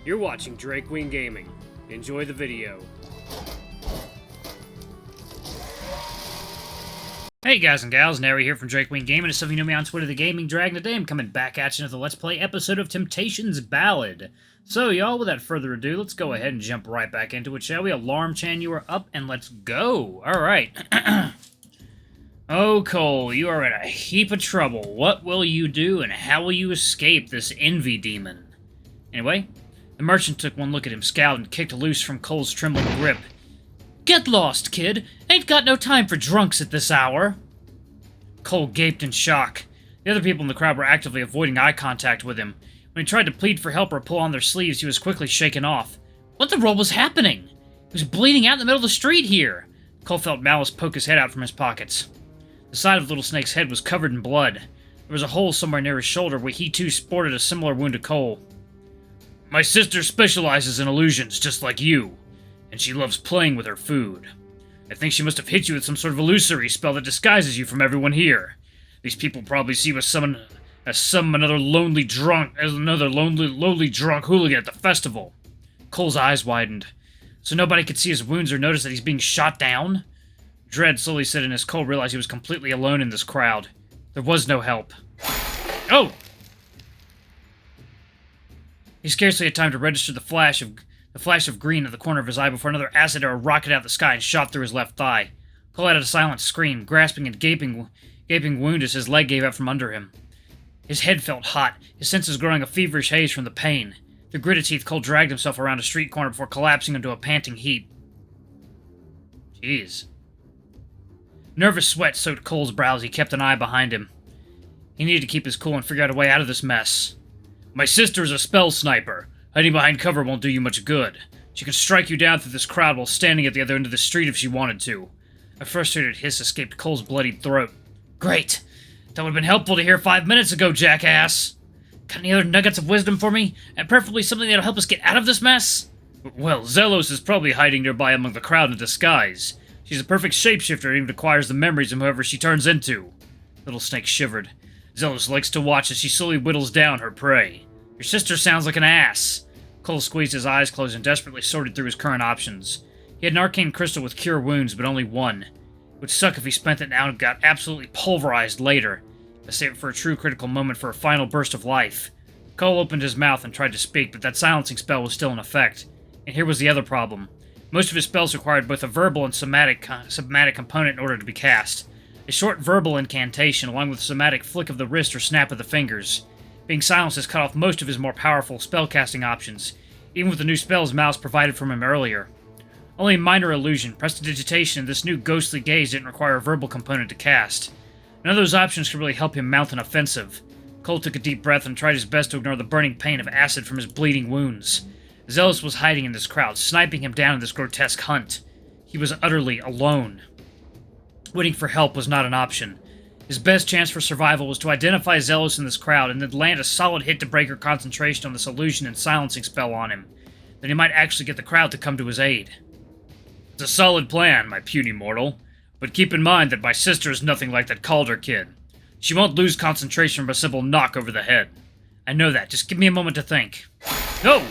You're watching Drake Wing Gaming. Enjoy the video. Hey guys and gals, Nary here from Drake Wing Gaming. As some of you know me on Twitter, the Gaming Dragon. Today I'm coming back at you with a Let's Play episode of Temptation's Ballad. So y'all, without further ado, let's go ahead and jump right back into it, shall we? Alarm Chan, you are up, and let's go! Alright. Oh, Cole, you are in a heap of trouble. What will you do, and how will you escape this envy demon? Anyway, the merchant took one look at him, scowled, and kicked loose from Cole's trembling grip. Get lost, kid! Ain't got no time for drunks at this hour! Cole gaped in shock. The other people in the crowd were actively avoiding eye contact with him. When he tried to plead for help or pull on their sleeves, he was quickly shaken off. What the roll was happening? He was bleeding out in the middle of the street here! Cole felt Malice poke his head out from his pockets. The side of Little Snake's head was covered in blood. There was a hole somewhere near his shoulder where he too sported a similar wound to Cole. My sister specializes in illusions, just like you, and she loves playing with her food. I think she must have hit you with some sort of illusory spell that disguises you from everyone here. These people probably see you as another lowly drunk hooligan at the festival. Cole's eyes widened. So nobody could see his wounds or notice that he's being shot down? Dread slowly set in as Cole realized he was completely alone in this crowd. There was no help. Oh! He scarcely had time to register the flash of green at the corner of his eye before another acid arrow rocketed out of the sky and shot through his left thigh. Cole let out a silent scream, grasping and gaping wound as his leg gave out from under him. His head felt hot, his senses growing a feverish haze from the pain. Through gritted teeth, Cole dragged himself around a street corner before collapsing into a panting heap. Jeez. Nervous sweat soaked Cole's brow as he kept an eye behind him. He needed to keep his cool and figure out a way out of this mess. My sister is a spell sniper. Hiding behind cover won't do you much good. She can strike you down through this crowd while standing at the other end of the street if she wanted to. A frustrated hiss escaped Cole's bloodied throat. Great! That would have been helpful to hear 5 minutes ago, jackass! Got any other nuggets of wisdom for me? And preferably something that'll help us get out of this mess? Well, Zealots is probably hiding nearby among the crowd in disguise. She's a perfect shapeshifter and even acquires the memories of whoever she turns into. Little Snake shivered. Zealots likes to watch as she slowly whittles down her prey. Your sister sounds like an ass. Cole squeezed his eyes closed and desperately sorted through his current options. He had an arcane crystal with cure wounds, but only one. It would suck if he spent it now and got absolutely pulverized later. But save it for a true critical moment for a final burst of life. Cole opened his mouth and tried to speak, but that silencing spell was still in effect. And here was the other problem. Most of his spells required both a verbal and somatic component in order to be cast. A short verbal incantation, along with a somatic flick of the wrist or snap of the fingers. Being silenced has cut off most of his more powerful spellcasting options, even with the new spells Mouse provided from him earlier. Only a minor illusion, prestidigitation, and this new ghostly gaze didn't require a verbal component to cast. None of those options could really help him mount an offensive. Cole took a deep breath and tried his best to ignore the burning pain of acid from his bleeding wounds. Zealous was hiding in this crowd, sniping him down in this grotesque hunt. He was utterly alone. Waiting for help was not an option. His best chance for survival was to identify Zealous in this crowd and then land a solid hit to break her concentration on this illusion and silencing spell on him. Then he might actually get the crowd to come to his aid. It's a solid plan, my puny mortal. But keep in mind that my sister is nothing like that Calder kid. She won't lose concentration from a simple knock over the head. I know that. Just give me a moment to think. Go!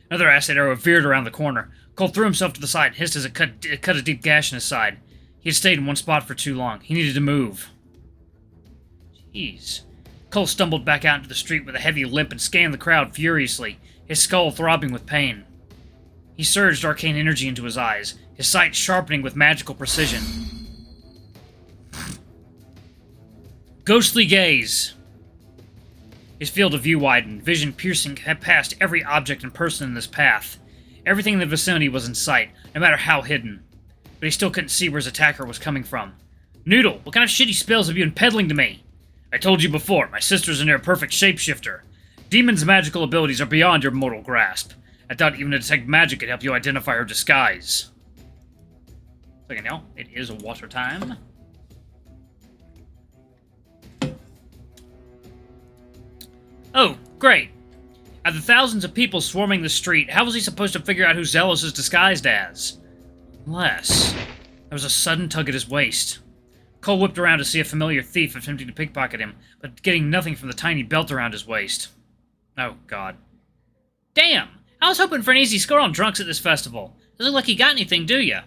Another acid arrow veered around the corner. Cole threw himself to the side and hissed as it cut a deep gash in his side. He had stayed in one spot for too long. He needed to move. Jeez. Cole stumbled back out into the street with a heavy limp and scanned the crowd furiously, his skull throbbing with pain. He surged arcane energy into his eyes, his sight sharpening with magical precision. Ghostly gaze! His field of view widened, vision piercing past every object and person in this path. Everything in the vicinity was in sight, no matter how hidden. But he still couldn't see where his attacker was coming from. Noodle, what kind of shitty spells have you been peddling to me? I told you before, my sister's a near-perfect shapeshifter. Demon's magical abilities are beyond your mortal grasp. I doubt even a detect magic could help you identify her disguise. So you know, it is water time. Oh, great. Out of the thousands of people swarming the street, how was he supposed to figure out who Zealous is disguised as? Unless... There was a sudden tug at his waist. Cole whipped around to see a familiar thief attempting to pickpocket him, but getting nothing from the tiny belt around his waist. Oh, God. Damn! I was hoping for an easy score on drunks at this festival. Doesn't look like you got anything, do ya?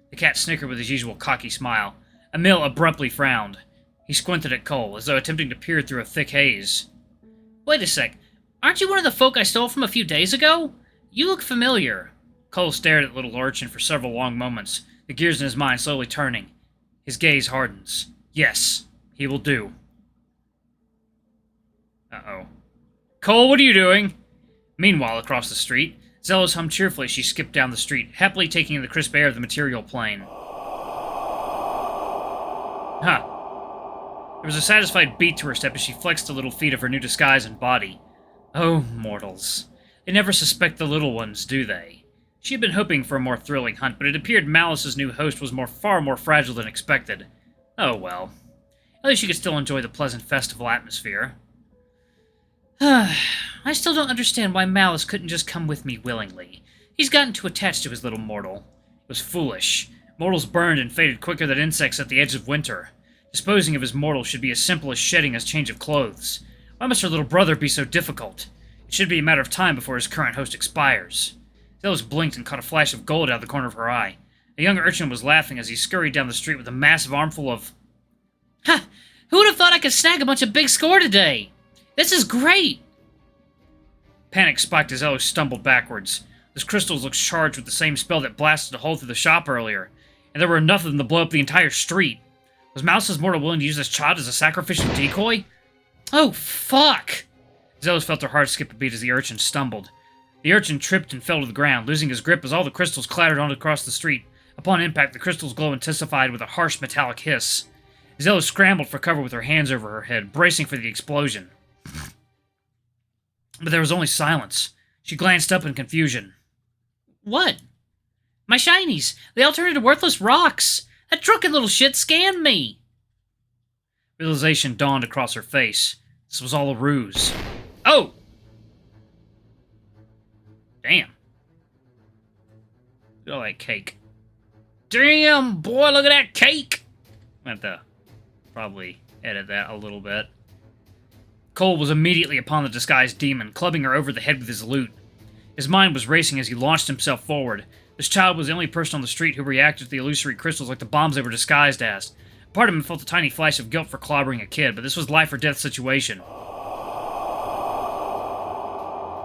The cat snickered with his usual cocky smile. Emil abruptly frowned. He squinted at Cole, as though attempting to peer through a thick haze. Wait a sec. Aren't you one of the folk I stole from a few days ago? You look familiar. Cole stared at the little urchin for several long moments, the gears in his mind slowly turning. His gaze hardens. Yes, he will do. Uh-oh. Cole, what are you doing? Meanwhile, across the street, Zealots hummed cheerfully as she skipped down the street, happily taking in the crisp air of the material plane. Huh. There was a satisfied beat to her step as she flexed the little feet of her new disguise and body. Oh, mortals. They never suspect the little ones, do they? She had been hoping for a more thrilling hunt, but it appeared Malice's new host was far more fragile than expected. Oh well. At least she could still enjoy the pleasant festival atmosphere. I still don't understand why Malice couldn't just come with me willingly. He's gotten too attached to his little mortal. It was foolish. Mortals burned and faded quicker than insects at the edge of winter. Disposing of his mortal should be as simple as shedding a change of clothes. Why must her little brother be so difficult? It should be a matter of time before his current host expires. Zelos blinked and caught a flash of gold out of the corner of her eye. A young urchin was laughing as he scurried down the street with a massive armful of... Ha! Who would have thought I could snag a bunch of big score today? This is great! Panic spiked as Zelos stumbled backwards. His crystals looked charged with the same spell that blasted a hole through the shop earlier, and there were enough of them to blow up the entire street. Was Mouse's mortal willing to use this child as a sacrificial decoy? Oh, fuck! Zelos felt her heart skip a beat as the urchin stumbled. The urchin tripped and fell to the ground, losing his grip as all the crystals clattered on across the street. Upon impact, the crystal's glow intensified with a harsh metallic hiss. Zelos scrambled for cover with her hands over her head, bracing for the explosion. But there was only silence. She glanced up in confusion. What? My shinies! They all turned into worthless rocks! That drunken little shit scammed me! Realization dawned across her face. This was all a ruse. Oh! Damn. Look at all that cake. Damn, boy, look at that cake! I'm gonna have to probably edit that a little bit. Cole was immediately upon the disguised demon, clubbing her over the head with his loot. His mind was racing as he launched himself forward. This child was the only person on the street who reacted to the illusory crystals like the bombs they were disguised as. Part of him felt a tiny flash of guilt for clobbering a kid, but this was life or death situation.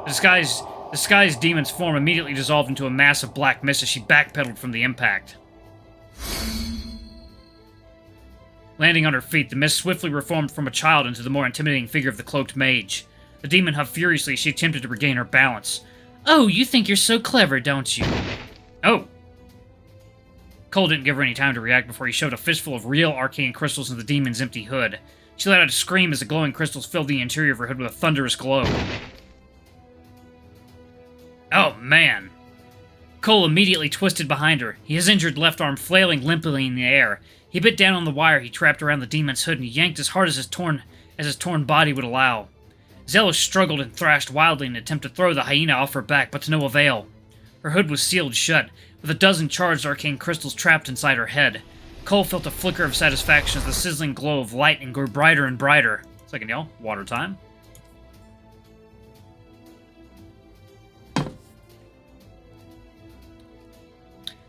The disguised demon's form immediately dissolved into a mass of black mist as she backpedaled from the impact. Landing on her feet, the mist swiftly reformed from a child into the more intimidating figure of the cloaked mage. The demon huffed furiously as she attempted to regain her balance. Oh, you think you're so clever, don't you? Oh! Cole didn't give her any time to react before he shoved a fistful of real arcane crystals into the demon's empty hood. She let out a scream as the glowing crystals filled the interior of her hood with a thunderous glow. Oh, man. Cole immediately twisted behind her, his injured left arm flailing limply in the air. He bit down on the wire he trapped around the demon's hood and he yanked as hard as his torn body would allow. Zelos struggled and thrashed wildly in an attempt to throw the hyena off her back, but to no avail. Her hood was sealed shut, with a dozen charged arcane crystals trapped inside her head. Cole felt a flicker of satisfaction as the sizzling glow of lightning grew brighter and brighter. Second, y'all. Water time.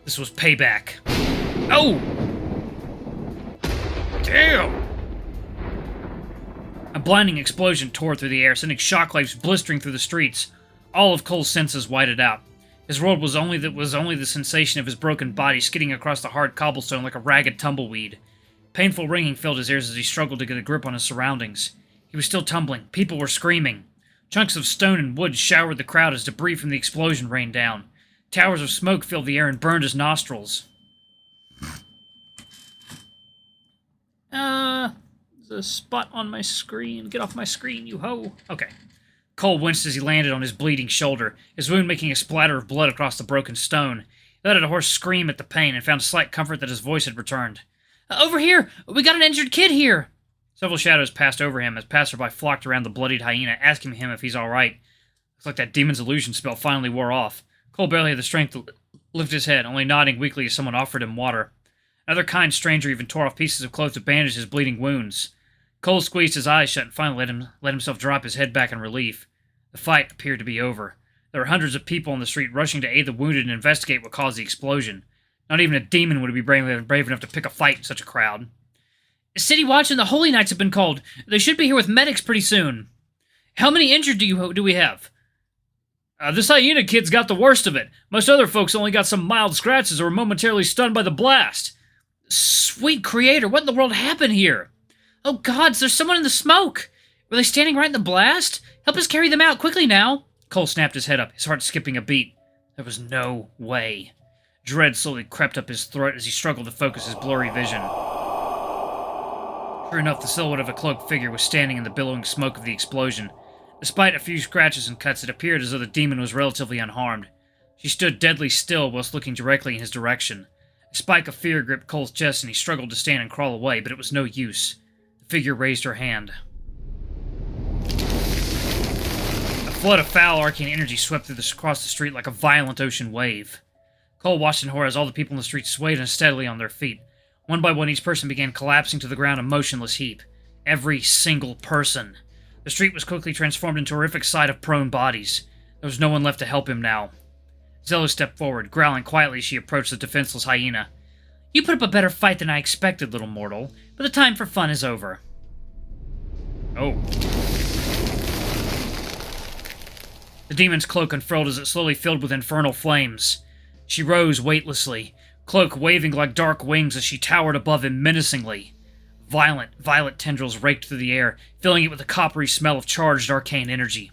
This was Payback. Oh! Damn! A blinding explosion tore through the air, sending shockwaves blistering through the streets. All of Cole's senses whited out. His world was only the sensation of his broken body skidding across the hard cobblestone like a ragged tumbleweed. Painful ringing filled his ears as he struggled to get a grip on his surroundings. He was still tumbling. People were screaming. Chunks of stone and wood showered the crowd as debris from the explosion rained down. Towers of smoke filled the air and burned his nostrils. There's a spot on my screen. Get off my screen, you hoe. Okay. Cole winced as he landed on his bleeding shoulder, his wound making a splatter of blood across the broken stone. He let out a hoarse scream at the pain and found slight comfort that his voice had returned. Over here! We got an injured kid here! Several shadows passed over him as passerby flocked around the bloodied hyena, asking him if he's alright. Looks like that demon's illusion spell finally wore off. Cole barely had the strength to lift his head, only nodding weakly as someone offered him water. Another kind stranger even tore off pieces of cloth to bandage his bleeding wounds. Cole squeezed his eyes shut and finally let himself drop his head back in relief. The fight appeared to be over. There were hundreds of people on the street rushing to aid the wounded and investigate what caused the explosion. Not even a demon would be brave enough to pick a fight in such a crowd. City Watch and the Holy Knights have been called. They should be here with medics pretty soon. How many injured do we have? This hyena kid's got the worst of it. Most other folks only got some mild scratches or were momentarily stunned by the blast. Sweet creator, what in the world happened here? Oh gods, there's someone in the smoke! Were they standing right in the blast? Help us carry them out, quickly now! Cole snapped his head up, his heart skipping a beat. There was no way. Dread slowly crept up his throat as he struggled to focus his blurry vision. Sure enough, the silhouette of a cloaked figure was standing in the billowing smoke of the explosion. Despite a few scratches and cuts, it appeared as though the demon was relatively unharmed. She stood deadly still whilst looking directly in his direction. A spike of fear gripped Cole's chest and he struggled to stand and crawl away, but it was no use. The figure raised her hand. A flood of foul arcane energy swept across the street like a violent ocean wave. Cole watched in horror as all the people in the street swayed unsteadily on their feet. One by one, each person began collapsing to the ground in a motionless heap. Every single person. The street was quickly transformed into a horrific sight of prone bodies. There was no one left to help him now. Zelos stepped forward, growling quietly as she approached the defenseless hyena. You put up a better fight than I expected, little mortal, but the time for fun is over. Oh. The demon's cloak unfurled as it slowly filled with infernal flames. She rose weightlessly, cloak waving like dark wings as she towered above him menacingly. Violent, violet tendrils raked through the air, filling it with a coppery smell of charged arcane energy.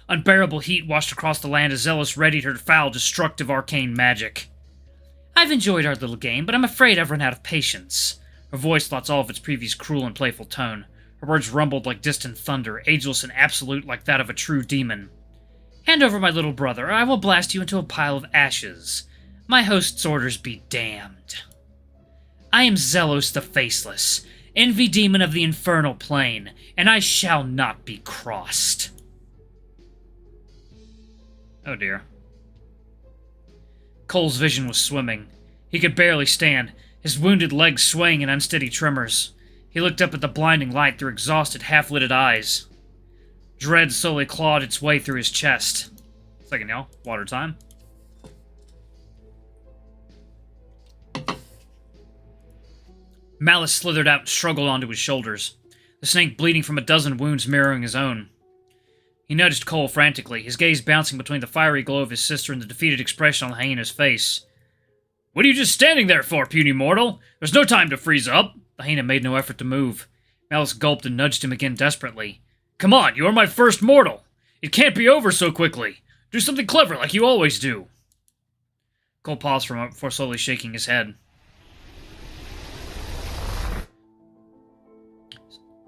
Unbearable heat washed across the land as Zealous readied her foul, destructive arcane magic. I've enjoyed our little game, but I'm afraid I've run out of patience. Her voice lost all of its previous cruel and playful tone. Her words rumbled like distant thunder, ageless and absolute like that of a true demon. Hand over my little brother, or I will blast you into a pile of ashes. My host's orders be damned. I am Zelos the Faceless, envy demon of the infernal plane, and I shall not be crossed. Oh dear. Cole's vision was swimming. He could barely stand, his wounded legs swaying in unsteady tremors. He looked up at the blinding light through exhausted, half-lidded eyes. Dread slowly clawed its way through his chest. Second, y'all. Water time. Malice slithered out and struggled onto his shoulders, the snake bleeding from a dozen wounds mirroring his own. He nudged Cole frantically, his gaze bouncing between the fiery glow of his sister and the defeated expression on the hyena's face. What are you just standing there for, puny mortal? There's no time to freeze up! The hyena made no effort to move. Malice gulped and nudged him again desperately. Come on, you are my first mortal! It can't be over so quickly! Do something clever like you always do! Cole paused for a moment before slowly shaking his head.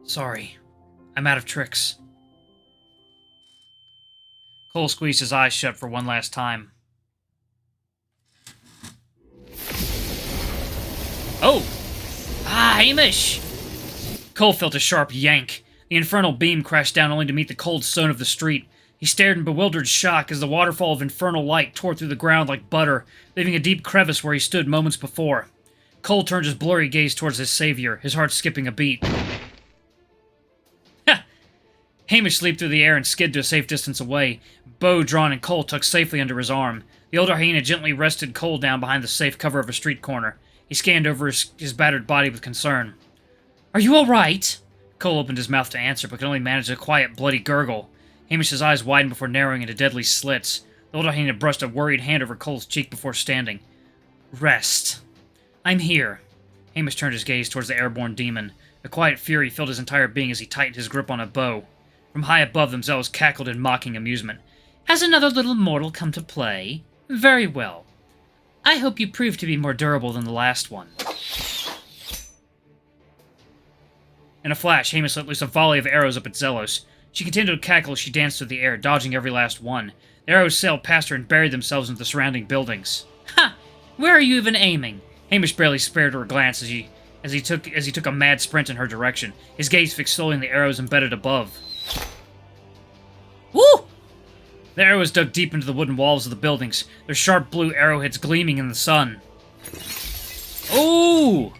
Sorry. I'm out of tricks. Cole squeezed his eyes shut for one last time. Oh! Ah, Hamish! Cole felt a sharp yank. The infernal beam crashed down only to meet the cold stone of the street. He stared in bewildered shock as the waterfall of infernal light tore through the ground like butter, leaving a deep crevice where he stood moments before. Cole turned his blurry gaze towards his savior, his heart skipping a beat. Ha! Hamish leaped through the air and skid to a safe distance away, bow drawn and Cole tucked safely under his arm. The older hyena gently rested Cole down behind the safe cover of a street corner. He scanned over his battered body with concern. Are you all right? Cole opened his mouth to answer, but could only manage a quiet, bloody gurgle. Hamish's eyes widened before narrowing into deadly slits. The older hyena brushed a worried hand over Cole's cheek before standing. Rest. I'm here. Hamish turned his gaze towards the airborne demon. A quiet fury filled his entire being as he tightened his grip on a bow. From high above them, Zelos cackled in mocking amusement. Has another little mortal come to play? Very well. I hope you prove to be more durable than the last one. In a flash, Hamish let loose a volley of arrows up at Zelos. She continued to cackle as she danced through the air, dodging every last one. The arrows sailed past her and buried themselves into the surrounding buildings. Ha! Where are you even aiming? Hamish barely spared her a glance as he took a mad sprint in her direction, his gaze fixed solely on the arrows embedded above. Woo! The arrows dug deep into the wooden walls of the buildings, their sharp blue arrowheads gleaming in the sun. Ooh!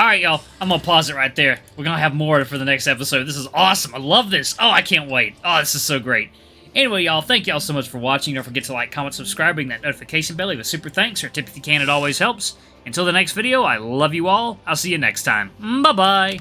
Alright, y'all. I'm gonna pause it right there. We're gonna have more for the next episode. This is awesome. I love this. Oh, I can't wait. Oh, this is so great. Anyway, y'all, thank y'all so much for watching. Don't forget to like, comment, subscribe, ring that notification bell, leave a super thanks, or a tip if you can. It always helps. Until the next video, I love you all. I'll see you next time. Bye-bye.